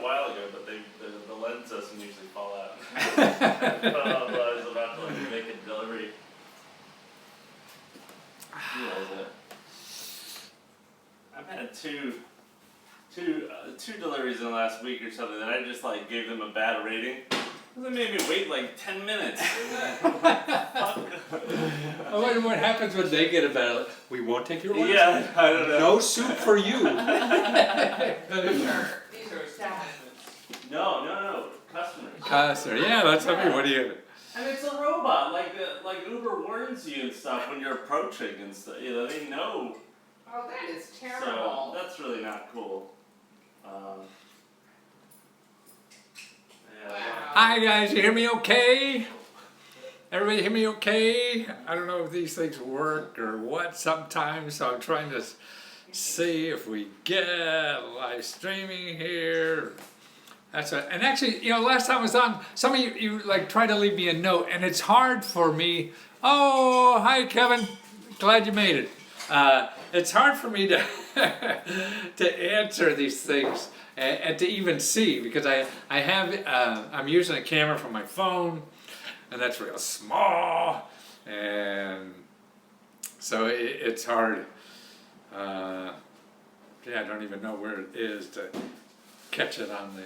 while ago, but the lens doesn't usually fall out. I was about to like make a delivery. I've had two deliveries in the last week or something that I just like gave them a bad rating. They made me wait like 10 minutes. I wonder what happens when they get a bad. We won't take your order. Yeah, I don't know. No soup for you. These are establishments. No, customers. Customer, yeah, that's I mean, what do you? And it's a robot, like Uber warns you and stuff when you're approaching and stuff. You know, they know. Oh, that is So terrible. that's really not cool. Yeah. Wow. Hi guys, you hear me okay? Everybody hear me okay? I don't know if these things work or what sometimes, so I'm trying to see if we get live streaming here. That's it. And actually, you know, last time I was on, some of you like try to leave me a note, and it's hard for me. Oh, hi Kevin, glad you made it. It's hard for me to to answer these things and to even see, because I'm using a camera from my phone, and that's real small, and so it's hard. Yeah, I don't even know where it is to catch it on the.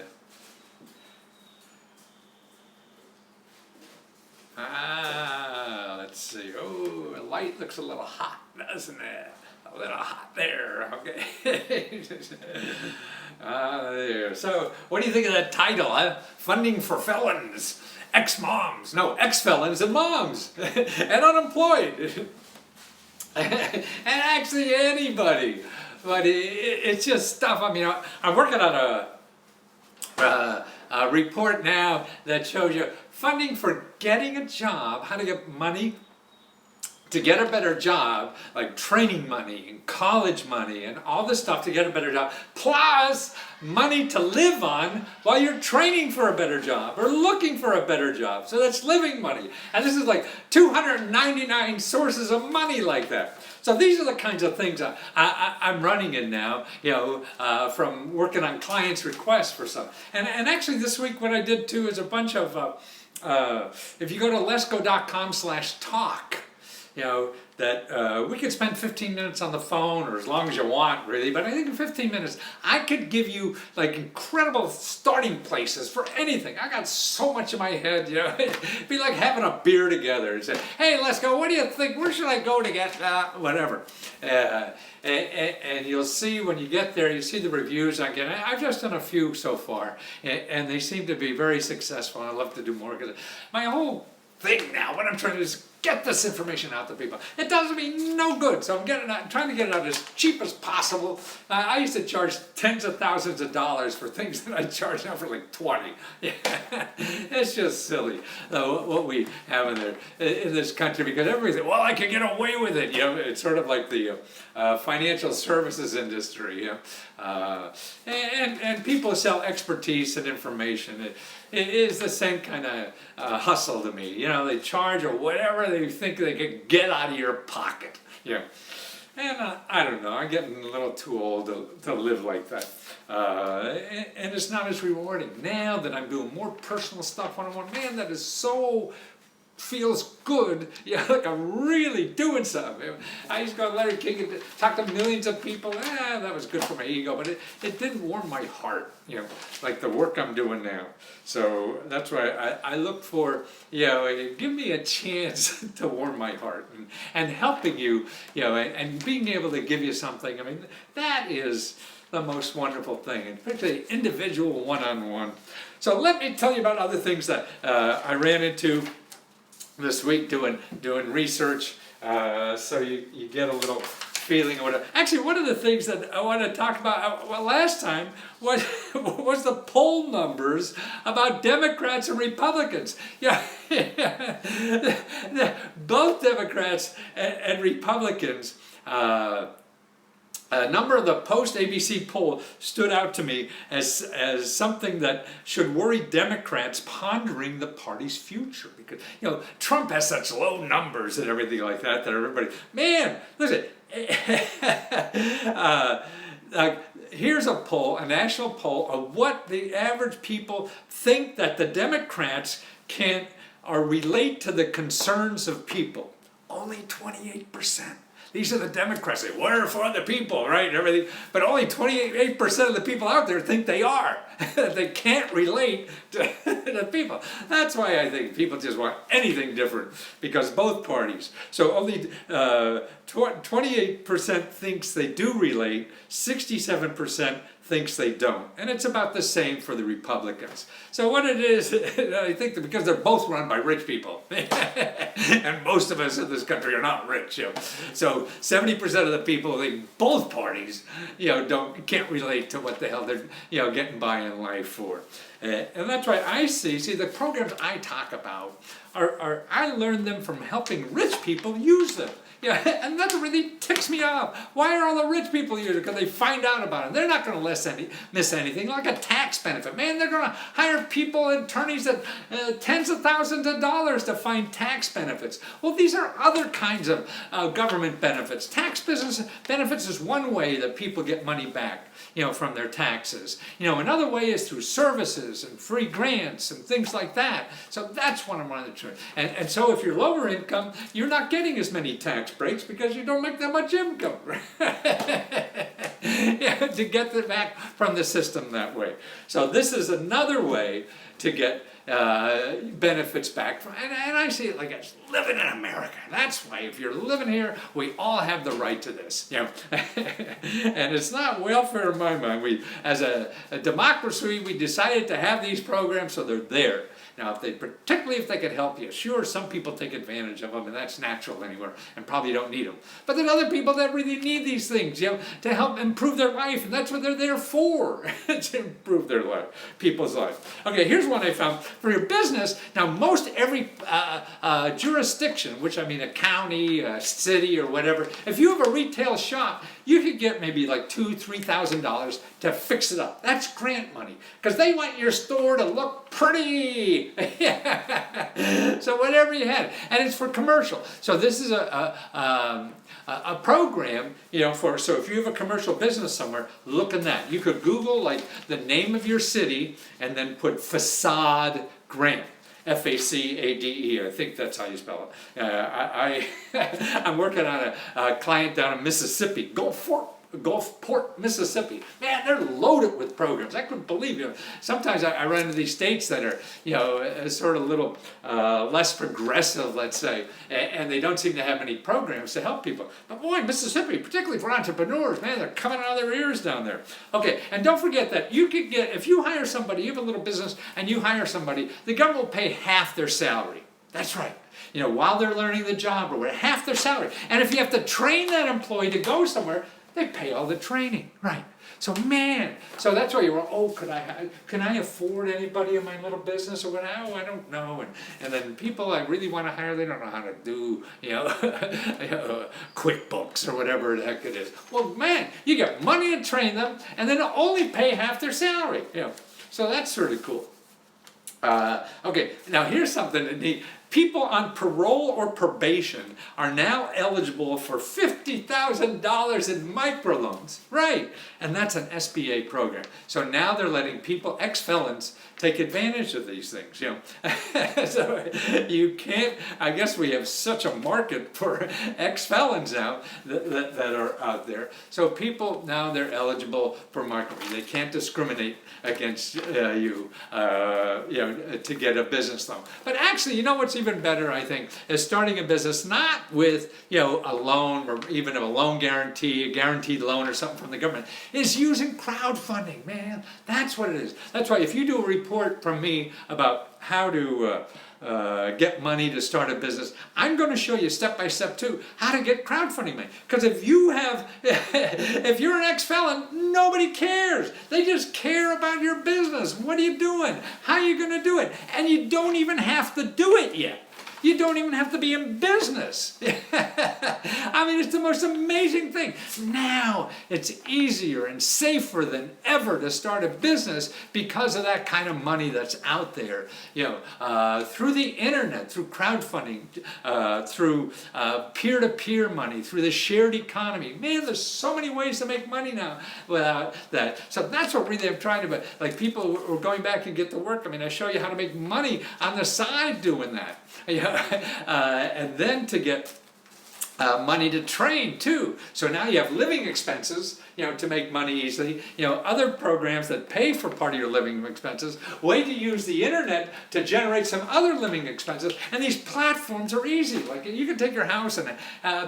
Let's see. Oh, the light looks a little hot, doesn't it? A little hot there. Okay. There. So, what do you think of that title? Huh? Funding for felons, ex-moms, no, ex-felons and moms, and unemployed, and actually anybody. But it's just stuff. I mean, I'm working on a report now that shows you funding for getting a job, how to get money to get a better job, like training money and college money and all this stuff to get a better job, plus money to live on while you're training for a better job or looking for a better job. So that's living money. And this is like 299 sources of money like that. So these are the kinds of things I'm running in now, you know, from working on clients' requests for some. And actually this week what I did too is a bunch of, if you go to letsgo.com/talk, you know, that we could spend 15 minutes on the phone, or as long as you want, really. But I think in 15 minutes, I could give you like incredible starting places for anything. I got so much in my head, you know. It'd be like having a beer together and say, hey, let's go. What do you think? Where should I go to get whatever? And you'll see when you get there, you see the reviews I get. I've just done a few so far, and they seem to be very successful. And I'd love to do more, because my whole thing now, what I'm trying to do is get this information out to people. It does me no good, so I'm trying to get it out as cheap as possible. I used to charge tens of thousands of dollars for things that I charge now for like 20. It's just silly what we have in this country, because everybody says, well, I can get away with it. You know, it's sort of like the financial services industry. You know? And people sell expertise and information. It is the same kind of hustle to me. You know, they charge or whatever they think they can get out of your pocket. You know. And I don't know, I'm getting a little too old to live like that. And it's not as rewarding. Now that I'm doing more personal stuff one-on-one, man, that is so feels good. Yeah, like I'm really doing something. I used to go to Larry King and talk to millions of people. That was good for my ego, but it didn't warm my heart, you know, like the work I'm doing now. So that's why I look for, you know, give me a chance to warm my heart, and helping you, you know, and being able to give you something. I mean, that is the most wonderful thing, and particularly individual one-on-one. So let me tell you about other things that I ran into this week doing research, so you get a little feeling of whatever. Actually, one of the things that I want to talk about, well, last time was the poll numbers about Democrats and Republicans. Yeah, both Democrats and Republicans. A number of the post-ABC poll stood out to me as something that should worry Democrats pondering the party's future, because, you know, Trump has such low numbers and everything like that everybody, man, listen, here's a poll, a national poll of what the average people think that the Democrats can or relate to the concerns of people. Only 28%. These are the Democrats. We're for the people, right? And everything. But only 28% of the people out there think they are. They can't relate to the people. That's why I think people just want anything different, because both parties. So only 28% thinks they do relate, 67% thinks they don't. And it's about the same for the Republicans. So what it is, I think that because they're both run by rich people, and most of us in this country are not rich, so 70% of the people think both parties, can't relate to what the hell they're, getting by in life for. And that's why I see the programs I talk about I learned them from helping rich people use them. And that really ticks me off. Why are all the rich people using it? Because they find out about it. They're not going to miss anything, like a tax benefit. Man, they're going to hire people, attorneys at tens of thousands of dollars to find tax benefits. Well, these are other kinds of government benefits. Tax business benefits is one way that people get money back, from their taxes. Another way is through services and free grants and things like that. So that's one of the truth. And so if you're lower income, you're not getting as many tax breaks because you don't make that much income to get it back from the system that way. So this is another way to get benefits back from, and I see it like it's living in America. That's why if you're living here, we all have the right to this. And it's not welfare in my mind. As a democracy, we decided to have these programs, so they're there. Now, particularly if they could help you, sure, some people take advantage of them, and that's natural anywhere, and probably don't need them. But there's other people that really need these things, to help improve their life, and that's what they're there for, to improve their life, people's life. Okay, here's one I found for your business. Now, most every jurisdiction, which I mean a county, a city, or whatever, if you have a retail shop, you could get maybe like $2,000–$3,000 to fix it up. That's grant money, because they want your store to look pretty. So whatever you had, and it's for commercial. So this is a program, so if you have a commercial business somewhere, look in that. You could Google like the name of your city and then put facade grant. F-A-C-A-D-E, I think that's how you spell it. I'm working on a client down in Mississippi, Gulfport, Mississippi. Man, they're loaded with programs. I couldn't believe it. Sometimes I run into these states that are, sort of a little less progressive, let's say, and they don't seem to have any programs to help people. But boy, Mississippi, particularly for entrepreneurs, man, they're coming out of their ears down there. Okay, and don't forget that you could get, if you hire somebody, you have a little business, and you hire somebody, the government will pay half their salary. That's right. While they're learning the job, or half their salary. And if you have to train that employee to go somewhere, they pay all the training, right? So so that's why you were, can I afford anybody in my little business or what? Oh, I don't know. And then people I really want to hire, they don't know how to do, QuickBooks or whatever the heck it is. Well, man, you get money to train them, and then only pay half their salary. So that's sort of cool. Okay, now here's something neat. People on parole or probation are now eligible for $50,000 in microloans. Right, and that's an SBA program. So now they're letting people, ex-felons, take advantage of these things. So you can't, I guess we have such a market for ex-felons now that are out there. So people now, they're eligible for microloans. They can't discriminate against you to get a business loan. But actually, what's even better, I think, is starting a business not with a loan or even a loan guarantee, a guaranteed loan or something from the government, is using crowdfunding, man. That's what it is. That's why if you do a report from me about how to get money to start a business, I'm going to show you step by step too how to get crowdfunding money. Because if you're an ex-felon, nobody cares. They just care about your business. What are you doing? How are you going to do it? And you don't even have to do it yet. You don't even have to be in business. I mean, it's the most amazing thing. Now it's easier and safer than ever to start a business because of that kind of money that's out there. Through the internet, through crowdfunding, through peer-to-peer money, through the shared economy. Man, there's so many ways to make money now without that. So that's what really I'm trying to, like, people who are going back and get to work. I mean, I show you how to make money on the side doing that. And then to get money to train too. So now you have living expenses, to make money easily. Other programs that pay for part of your living expenses. Way to use the internet to generate some other living expenses. And these platforms are easy. Like, you can take your house and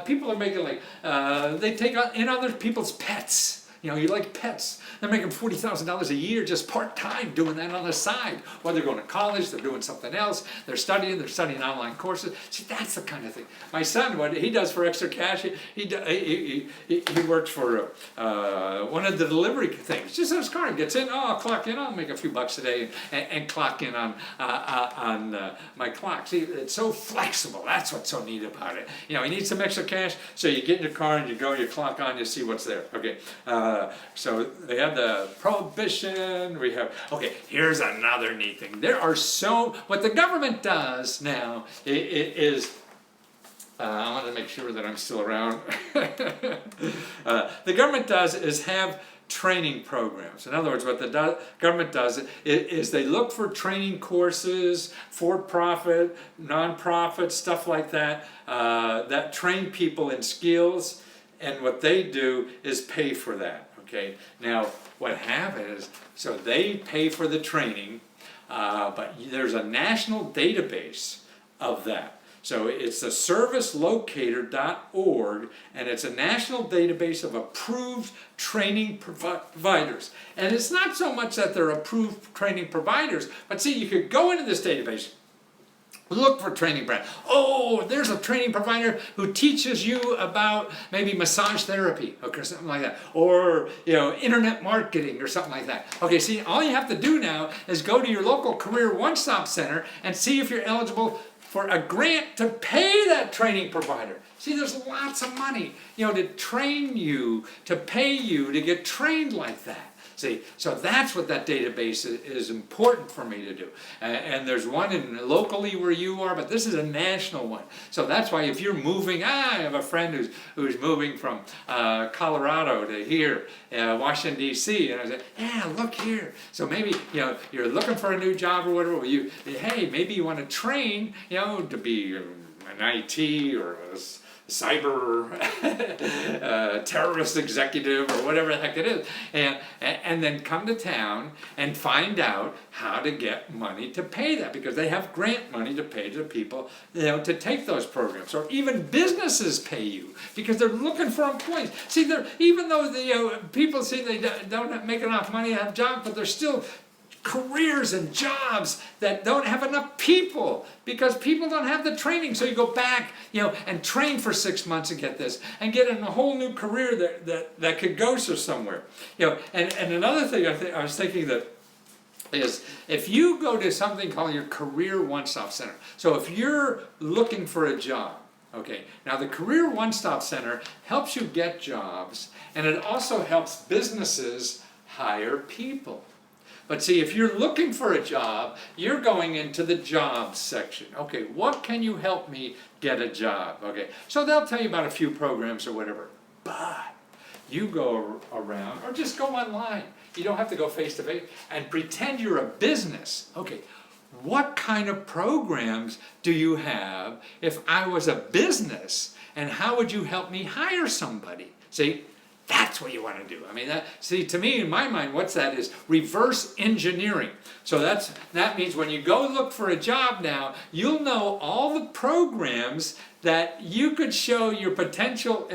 people are making they take in other people's pets. You like pets. They're making $40,000 a year just part-time doing that on the side. While they're going to college, they're doing something else, they're studying online courses. See, that's the kind of thing. My son, what he does for extra cash, he works for one of the delivery things. Just in his car, he gets in, I'll clock in, I'll make a few bucks a day and clock in on my clock. See, it's so flexible. That's what's so neat about it. You need some extra cash, so you get in your car and you go, you clock on, you see what's there. Okay. So they have the Prohibition, we have, okay, here's another neat thing. What the government does now is, I want to make sure that I'm still around. The government does is have training programs. In other words, what the government does is they look for training courses, for-profit, non-profit, stuff like that, that train people in skills. And what they do is pay for that, okay? Now, what happens, so they pay for the training, but there's a national database of that. So it's the servicelocator.org, and it's a national database of approved training providers. And it's not so much that they're approved training providers, but see, you could go into this database, look for training brand. Oh, there's a training provider who teaches you about maybe massage therapy, okay, or something like that, or internet marketing or something like that. Okay, see, all you have to do now is go to your local career one-stop center and see if you're eligible for a grant to pay that training provider. See, there's lots of money, to train you, to pay you to get trained like that. See, so that's what that database is important for me to do. And there's one locally where you are, but this is a national one. So that's why if you're moving, I have a friend who's moving from Colorado to here, Washington, D.C., and I said, yeah, look here. So maybe, you're looking for a new job or whatever, hey, maybe you want to train, to be an IT or a cyber terrorist executive or whatever the heck it is, and then come to town and find out how to get money to pay that, because they have grant money to pay to people to take those programs, or even businesses pay you because they're looking for employees. See, even though the people see they don't make enough money to have jobs, but they're still careers and jobs that don't have enough people because people don't have the training. So you go back, and train for 6 months and get this, and get in a whole new career that could go somewhere. And another thing I was thinking that is, if you go to something called your Career One-Stop Center. So if you're looking for a job, okay, now the Career One-Stop Center helps you get jobs, and it also helps businesses hire people. But see, if you're looking for a job, you're going into the jobs section. Okay, what can you help me get a job? Okay, so they'll tell you about a few programs or whatever. But you go around, or just go online. You don't have to go face to face, and pretend you're a business. Okay, what kind of programs do you have if I was a business? And how would you help me hire somebody? See? That's what you want to do. I mean, to me, in my mind, what's that is reverse engineering. So that means when you go look for a job now, you'll know all the programs that you could show your potential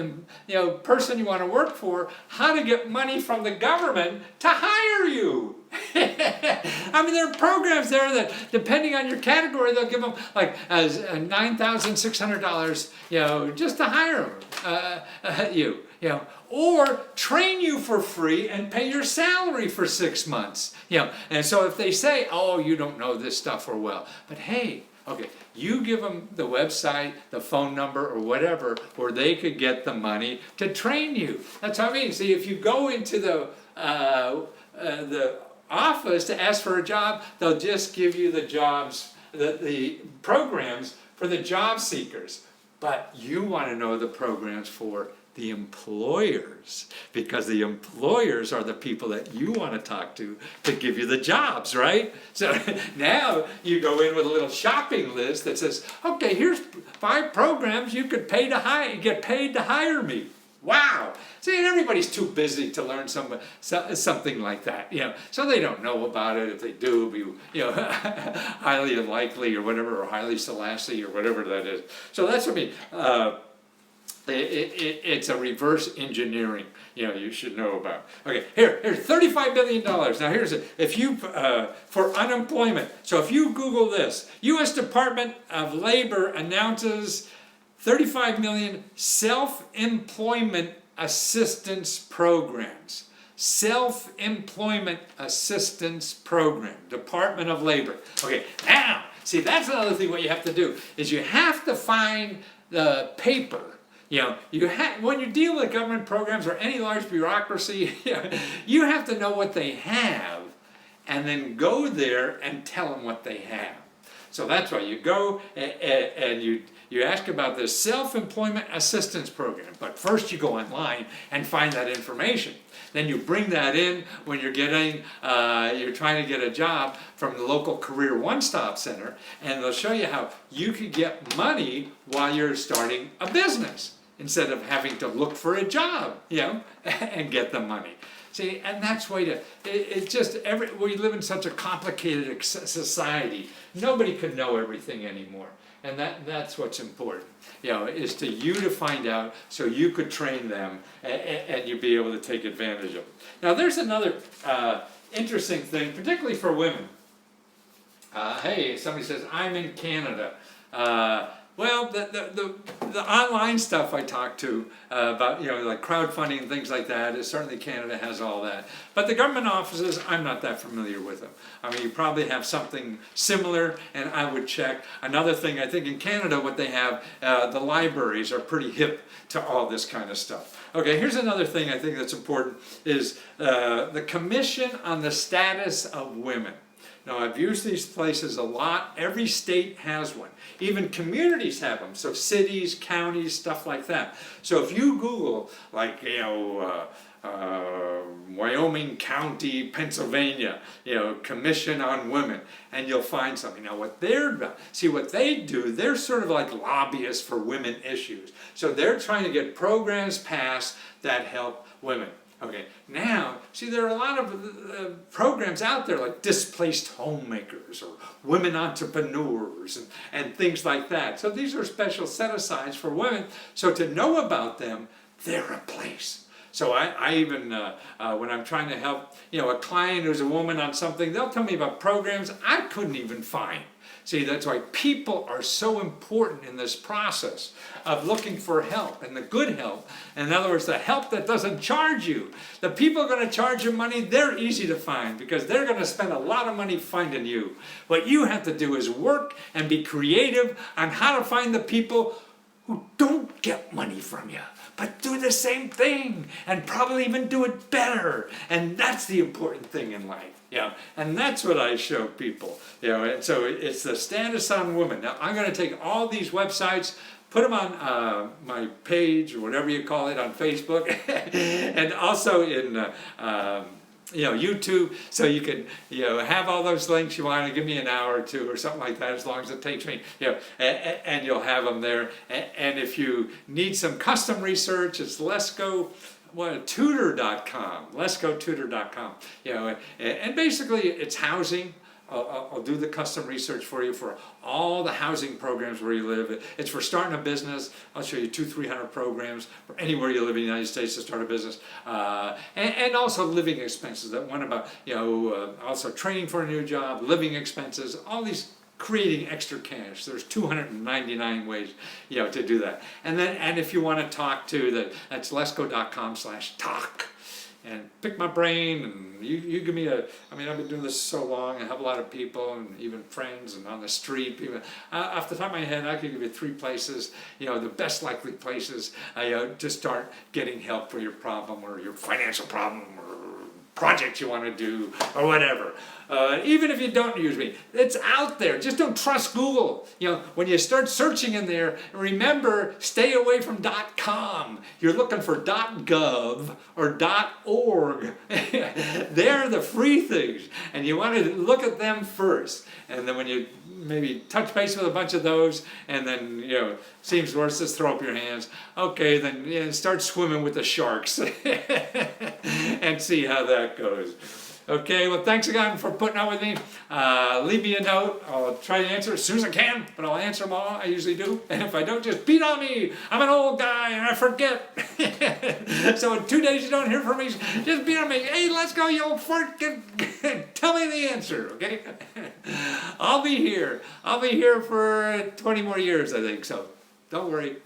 person you want to work for how to get money from the government to hire you. I mean, there are programs there that, depending on your category, they'll give them like $9,600, just to hire you. Or train you for free and pay your salary for 6 months. And so if they say, oh, you don't know this stuff or well, but hey, Okay, you give them the website, the phone number, or whatever, where they could get the money to train you. That's what I mean. See, if you go into the office to ask for a job, they'll just give you the jobs, the programs for the job seekers. But you want to know the programs for the employers, because the employers are the people that you want to talk to give you the jobs, right? So now you go in with a little shopping list that says, okay, here's 5 programs you could get paid to hire me. Wow! See, everybody's too busy to learn something like that, so they don't know about it. If they do, it'll be, highly unlikely or whatever, or highly salacy or whatever that is. So that's what I mean. It's a reverse engineering, you should know about. Okay, here's $35 billion. Now here's it. If you, for unemployment, so if you Google this, U.S. Department of Labor announces 35 million self-employment assistance programs. Self-employment assistance program, Department of Labor. Okay, now, see, that's another thing what you have to do, is you have to find the paper. When you deal with government programs or any large bureaucracy, you have to know what they have and then go there and tell them what they have. So that's why you go and you ask about this self-employment assistance program. But first you go online and find that information. Then you bring that in when you're trying to get a job from the local Career One-Stop Center, and they'll show you how you can get money while you're starting a business, instead of having to look for a job, and get the money. See, and that's way to, we live in such a complicated society. Nobody could know everything anymore. And that's what's important, is to you to find out so you could train them and you'd be able to take advantage of it. Now there's another interesting thing, particularly for women. Hey, somebody says, I'm in Canada. Well, the online stuff I talk to about, like crowdfunding and things like that, is certainly Canada has all that. But the government offices, I'm not that familiar with them. I mean, you probably have something similar, and I would check. Another thing, I think in Canada, what they have, the libraries are pretty hip to all this kind of stuff. Okay, here's another thing I think that's important, is the Commission on the Status of Women. Now, I've used these places a lot. Every state has one. Even communities have them. So cities, counties, stuff like that. So if you Google, like, Wyoming County, Pennsylvania, Commission on Women, and you'll find something. Now, what they do, they're sort of like lobbyists for women issues. So they're trying to get programs passed that help women. Okay, now, see, there are a lot of programs out there like displaced homemakers or women entrepreneurs and things like that. So these are special set-asides for women. So to know about them, they're a place. So I even, when I'm trying to help, a client who's a woman on something, they'll tell me about programs I couldn't even find. See, that's why people are so important in this process of looking for help, and the good help. In other words, the help that doesn't charge you. The people are going to charge you money, they're easy to find because they're going to spend a lot of money finding you. What you have to do is work and be creative on how to find the people who don't get money from you, but do the same thing and probably even do it better. And that's the important thing in life. And that's what I show people. And so it's the status on women. Now I'm going to take all these websites, put them on my page or whatever you call it on Facebook, and also in YouTube, so you can have all those links. You want to give me an hour or two or something like that, as long as it takes me, and you'll have them there. And if you need some custom research, it's tutor.com, let'sgotutor.com, and basically it's housing. I'll do the custom research for you for all the housing programs where you live. It's for starting a business. I'll show you 200-300 programs for anywhere you live in the United States to start a business, and also living expenses. That one about also training for a new job, living expenses, all these. Creating extra cash. There's 299 ways, to do that. And if you want to talk to that's let'sgo.com/talk. and pick my brain, and you give me I mean, I've been doing this so long, I have a lot of people, and even friends, and on the street, even, off the top of my head, I could give you 3 places, the best likely places, to start getting help for your problem, or your financial problem, or project you want to do, or whatever. Even if you don't use me, it's out there. Just don't trust Google. When you start searching in there, remember, stay away from .com. You're looking for .gov or .org. They're the free things, and you want to look at them first. And then when you maybe touch base with a bunch of those, and then, seems worse, just throw up your hands. Okay, then start swimming with the sharks and see how that goes. Okay, well, thanks again for putting up with me. Leave me a note. I'll try to answer as soon as I can, but I'll answer them all. I usually do. And if I don't, just beat on me. I'm an old guy and I forget. So in 2 days you don't hear from me, just beat on me. Hey, let's go, you old fart. Tell me the answer, okay? I'll be here. I'll be here for 20 more years, I think, so don't worry.